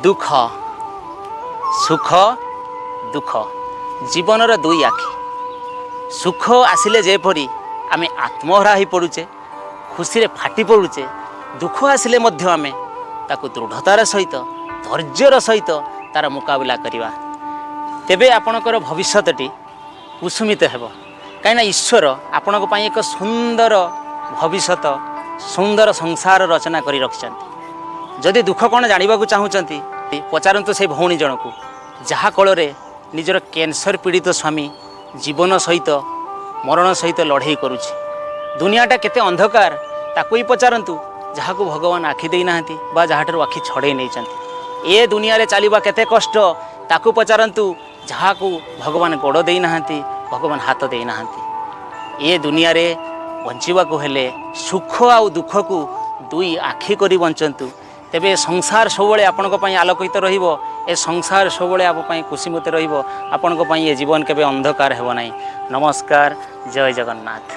दुख सुख दुख जीवनर दुई आखि सुख आसिले जेपरी आमे आत्महरा हो पड़ुचे खुशी फाटी पड़ुचे दुख आसिले आमे ताकू दृढ़तार सहित धैर्यर सहित तार मुकाबला करवा तेबे आपणकर भविष्यटी कुसुमित हेब कहीं ईश्वर आपण एक सुंदर भविष्यत सुंदर संसार रचना कर रखिंट जदि दुख कौन जानवा चाहूँगी पचारतु से भौणी जन को जहाँ कल निजर कैंसर पीड़ित स्वामी जीवन सहित मरण सहित लड़ाई करुच्ची दुनियाटा केते अंधकार ताकू ही पचारतु जहाँ को भगवान आखि देना बा जहाँ आखि छड़े नहीं ए दुनिया रे चलवा केते कष्ट ताकू पचारतु जहाँ को भगवान गोड़ देना भगवान हाथ देना ए दुनिया रे बंचवा हेले सुख आ दुख को दुई आखि करी बंचतु तेबे संसार सब आपण आलोकित रहिबो ए संसार सब आप खुशीमती रहिबो आपण ये जीवन केबे अंधकार हेबो नाही। नमस्कार, जय जगन्नाथ।